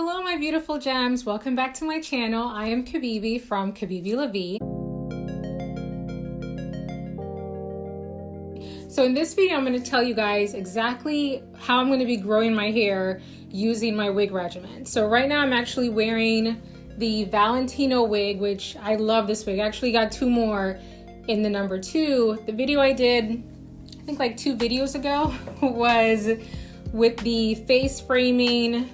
Hello my beautiful gems, welcome back to my channel. I am Kibibi from Kibibi La Vie. So in this video I'm going to tell you guys exactly how I'm going to be growing my hair using my wig regimen. So right now I'm actually wearing the Valentino wig, which I love this wig. I actually got two more in the number 2. The video I did, I think like 2 videos ago, was with the face framing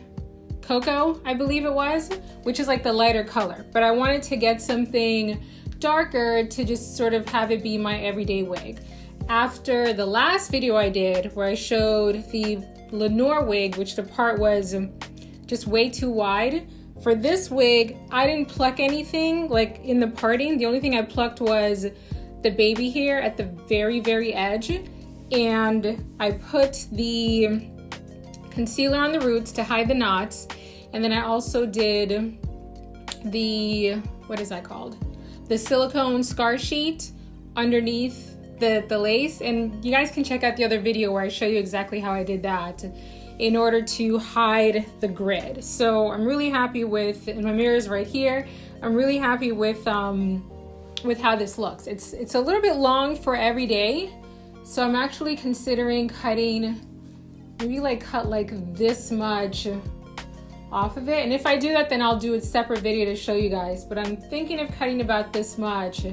Cocoa, I believe it was, which is like the lighter color. But I wanted to get something darker to just sort of have it be my everyday wig. After the last video I did where I showed the Lenore wig, which the part was just way too wide, for this wig, I didn't pluck anything like in the parting. The only thing I plucked was the baby hair at the very, very edge. And I put the concealer on the roots to hide the knots. And then I also did the, what is that called? The silicone scar sheet underneath the lace. And you guys can check out the other video where I show you exactly how I did that in order to hide the grid. So I'm really happy with, and my mirror is right here. I'm really happy with how this looks. It's a little bit long for every day. So I'm actually considering cutting, maybe like cut like this much off of it. And if I do that, then I'll do a separate video to show you guys. But I'm thinking of cutting about this much,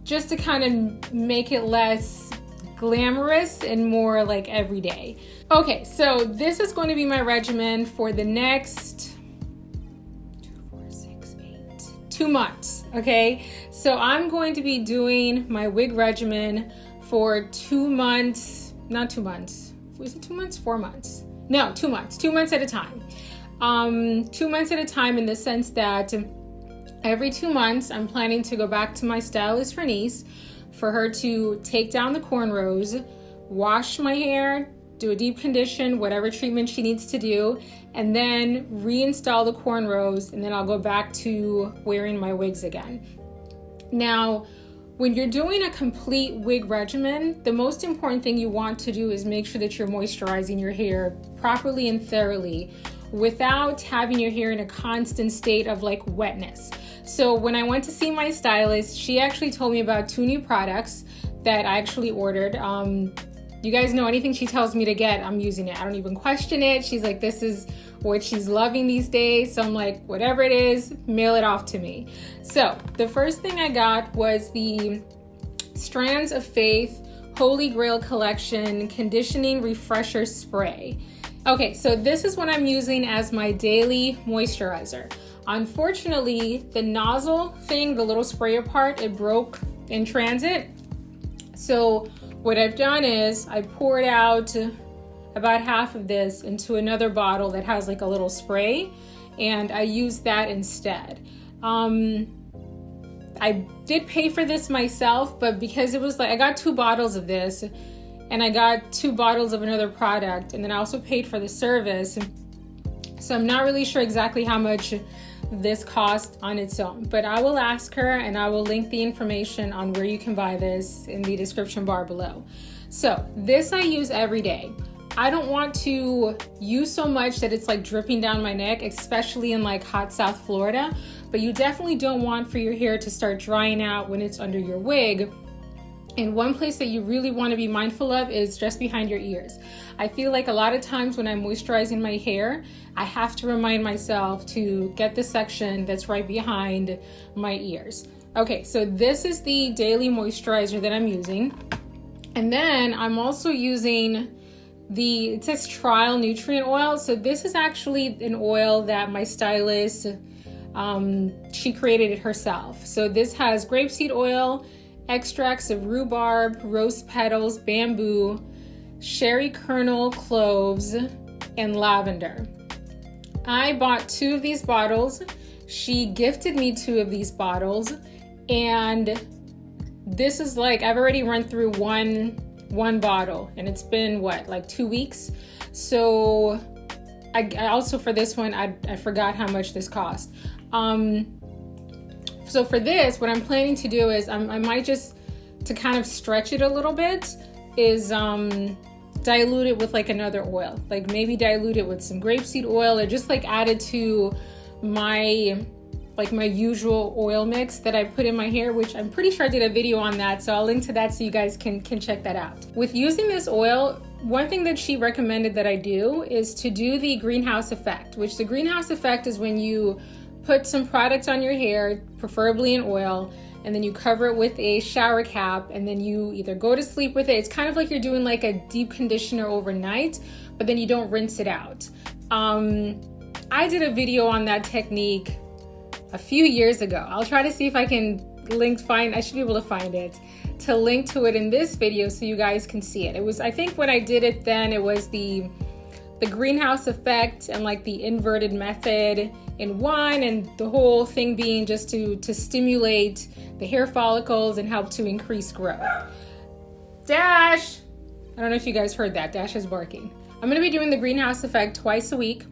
just to kind of make it less glamorous and more like everyday. Okay, so this is going to be my regimen for the next 2 months, okay? So I'm going to be doing my wig regimen for 2 months, not 2 months. Was it 2 months? 4 months? No, 2 months. 2 months at a time. 2 months at a time, in the sense that every 2 months I'm planning to go back to my stylist Reniece for her to take down the cornrows, wash my hair, do a deep condition, whatever treatment she needs to do, and then reinstall the cornrows, and then I'll go back to wearing my wigs again. Now, when you're doing a complete wig regimen, the most important thing you want to do is make sure that you're moisturizing your hair properly and thoroughly without having your hair in a constant state of like wetness. So when I went to see my stylist, she actually told me about 2 new products that I actually ordered. You guys know anything she tells me to get, I'm using it. I don't even question it. She's like, this is what she's loving these days. So I'm like, whatever it is, mail it off to me. So the first thing I got was the Strands of Faith Holy Grail Collection Conditioning Refresher Spray. Okay, so this is what I'm using as my daily moisturizer. Unfortunately, the nozzle thing, the little sprayer part, it broke in transit. So what I've done is I poured out about half of this into another bottle that has like a little spray, and I used that instead. I did pay for this myself, but because it was like, I got 2 bottles of this and I got 2 bottles of another product, and then I also paid for the service. So I'm not really sure exactly how much this cost on its own, but I will ask her, and I will link the information on where you can buy this in the description bar below. So this I use every day. I don't want to use so much that it's like dripping down my neck, especially in like hot South Florida, but you definitely don't want for your hair to start drying out when it's under your wig. And one place that you really want to be mindful of is just behind your ears. I feel like a lot of times when I'm moisturizing my hair, I have to remind myself to get the section that's right behind my ears. Okay, so this is the daily moisturizer that I'm using. And then I'm also using it says Trial Nutrient Oil. So this is actually an oil that my stylist, she created it herself. So this has grapeseed oil, extracts of rhubarb, rose petals, bamboo, sherry kernel, cloves, and lavender. I bought 2 of these bottles. She gifted me 2 of these bottles, and this is like, I've already run through one bottle, and it's been what, like 2 weeks. So I also, for this one, I forgot how much this cost. So for this, what I'm planning to do is I might just, to kind of stretch it a little bit, is dilute it with like another oil, like maybe dilute it with some grapeseed oil, or just like add it to my usual oil mix that I put in my hair, which I'm pretty sure I did a video on that, so I'll link to that so you guys can check that out. With using this oil, one thing that she recommended that I do is to do the greenhouse effect, which the greenhouse effect is when you put some product on your hair, preferably in oil, and then you cover it with a shower cap, and then you either go to sleep with it. It's kind of like you're doing like a deep conditioner overnight, but then you don't rinse it out. I did a video on that technique a few years ago. I'll try to see if I can I should be able to find it, to link to it in this video so you guys can see it. It was, I think when I did it then, it was the greenhouse effect and like the inverted method in one, and the whole thing being just to stimulate the hair follicles and help to increase growth. Dash! I don't know if you guys heard that. Dash is barking. I'm gonna be doing the greenhouse effect twice a week.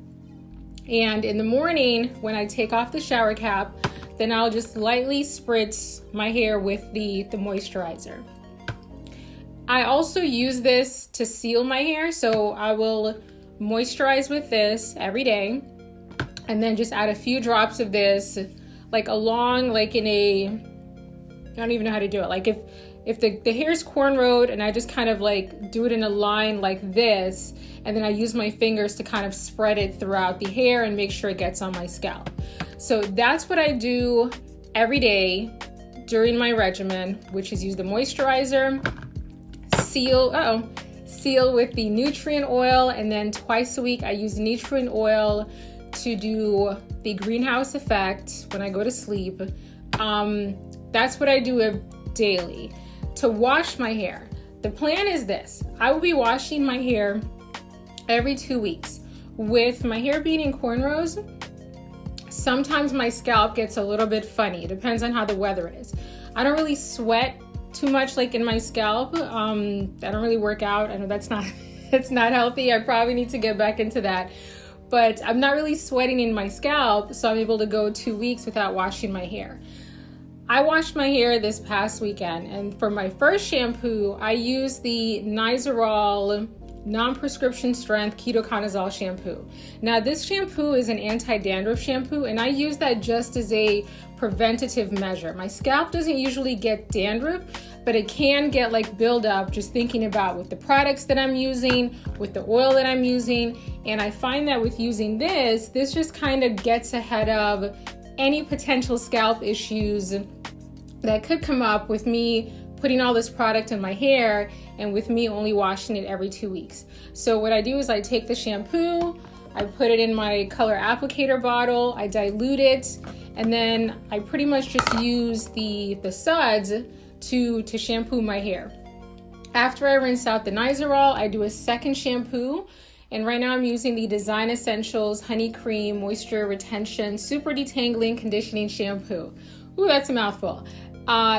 And in the morning, when I take off the shower cap, then I'll just lightly spritz my hair with the moisturizer. I also use this to seal my hair, so I will moisturize with this every day, and then just add a few drops of this, like along, like in a, I don't even know how to do it. Like if the hair's cornrowed, and I just kind of like do it in a line like this, and then I use my fingers to kind of spread it throughout the hair and make sure it gets on my scalp. So that's what I do every day during my regimen, which is use the moisturizer, seal with the nutrient oil, and then twice a week I use nutrient oil to do the greenhouse effect when I go to sleep. That's what I do daily. To wash my hair, the plan is this: I will be washing my hair every 2 weeks. With my hair being in cornrows, sometimes my scalp gets a little bit funny. It depends on how the weather is. I don't really sweat too much like in my scalp. I don't really work out. I know that's not it's not healthy. I probably need to get back into that. But I'm not really sweating in my scalp, so I'm able to go 2 weeks without washing my hair. I washed my hair this past weekend, and for my first shampoo, I used the Nizoral non-prescription strength Ketoconazole Shampoo. Now this shampoo is an anti-dandruff shampoo, and I use that just as a preventative measure. My scalp doesn't usually get dandruff, but it can get like buildup just thinking about with the products that I'm using, with the oil that I'm using, and I find that with using this just kind of gets ahead of any potential scalp issues that could come up with me putting all this product in my hair and with me only washing it every 2 weeks. So what I do is I take the shampoo, I put it in my color applicator bottle, I dilute it, and then I pretty much just use the suds to shampoo my hair. After I rinse out the Nizoral, I do a second shampoo, and right now I'm using the Design Essentials Honey Cream Moisture Retention Super Detangling Conditioning Shampoo. Ooh, that's a mouthful.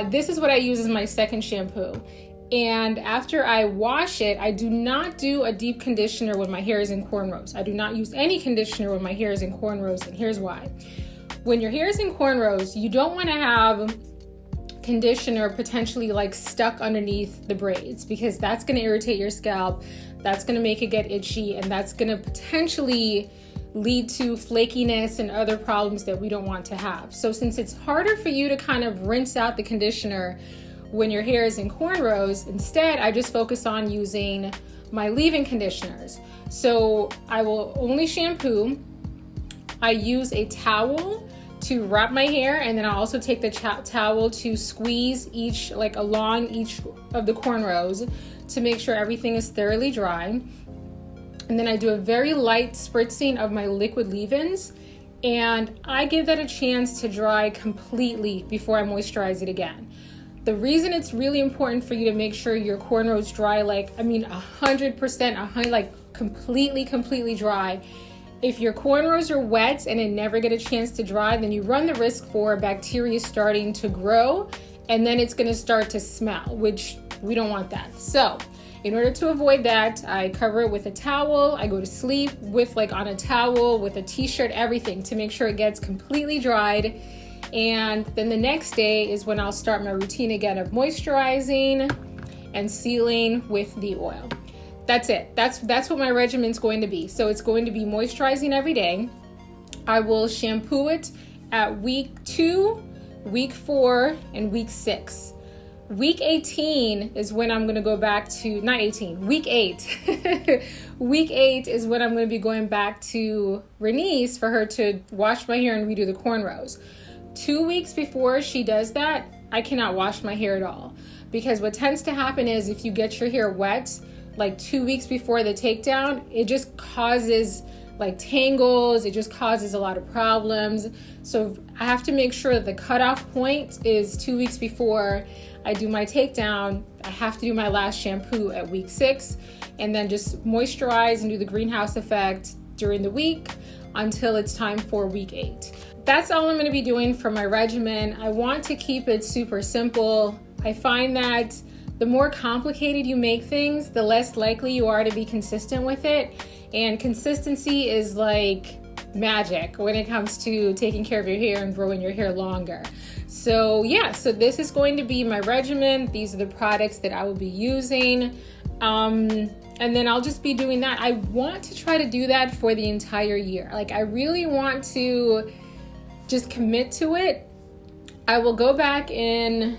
This is what I use as my second shampoo. And after I wash it, I do not do a deep conditioner when my hair is in cornrows. I do not use any conditioner when my hair is in cornrows, and here's why. When your hair is in cornrows, you don't want to have conditioner potentially like stuck underneath the braids, because that's going to irritate your scalp, that's going to make it get itchy, and that's going to potentially lead to flakiness and other problems that we don't want to have. So since it's harder for you to kind of rinse out the conditioner when your hair is in cornrows, instead I just focus on using my leave-in conditioners. So I will only shampoo. I use a towel to wrap my hair, and then I'll also take the towel to squeeze along each of the cornrows to make sure everything is thoroughly dry. And then I do a very light spritzing of my liquid leave-ins, and I give that a chance to dry completely before I moisturize it again. The reason it's really important for you to make sure your cornrows dry, 100%, like completely dry. If your cornrows are wet and it never get a chance to dry, then you run the risk for bacteria starting to grow, and then it's gonna start to smell, which we don't want that. So in order to avoid that, I cover it with a towel. I go to sleep on a towel, with a t-shirt, everything, to make sure it gets completely dried. And then the next day is when I'll start my routine again of moisturizing and sealing with the oil. that's it. That's what my regimen's going to be. So it's going to be moisturizing every day. I will shampoo it at week 2, week 4, and week 6. Week 18 is when I'm going to go back to, not 18, week 8. Week 8 is when I'm going to be going back to Reniece for her to wash my hair and redo the cornrows. 2 weeks before she does that, I cannot wash my hair at all. Because what tends to happen is if you get your hair wet, like 2 weeks before the takedown, it just causes like tangles, it just causes a lot of problems. So I have to make sure that the cutoff point is 2 weeks before I do my takedown. I have to do my last shampoo at week 6 and then just moisturize and do the greenhouse effect during the week until it's time for week 8. That's all I'm going to be doing for my regimen. I want to keep it super simple. I find that the more complicated you make things, the less likely you are to be consistent with it. And consistency is like magic when it comes to taking care of your hair and growing your hair longer. So yeah, so this is going to be my regimen. These are the products that I will be using. And then I'll just be doing that. I want to try to do that for the entire year. Like I really want to just commit to it. I will go back in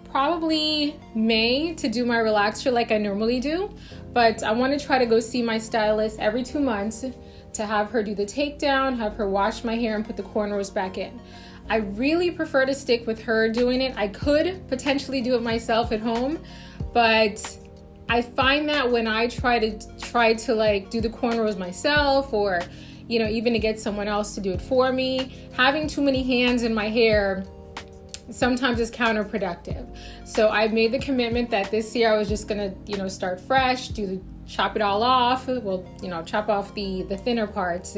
probably May to do my relaxer like I normally do, but I want to try to go see my stylist every 2 months to have her do the takedown, have her wash my hair and put the cornrows back in. I really prefer to stick with her doing it. I could potentially do it myself at home, but I find that when I try to like do the cornrows myself, or you know, even to get someone else to do it for me, having too many hands in my hair sometimes is counterproductive. So I've made the commitment that this year I was just gonna, you know, start fresh, chop it all off. Well, you know, chop off the thinner parts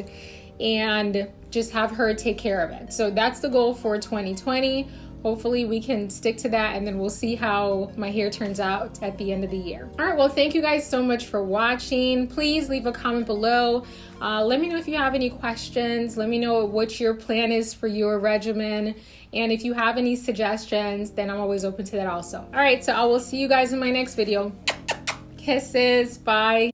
and just have her take care of it. So that's the goal for 2020. Hopefully we can stick to that, and then we'll see how my hair turns out at the end of the year. All right, well, thank you guys so much for watching. Please leave a comment below. Let me know if you have any questions. Let me know what your plan is for your regimen. And if you have any suggestions, then I'm always open to that also. All right, so I will see you guys in my next video. Kisses, bye.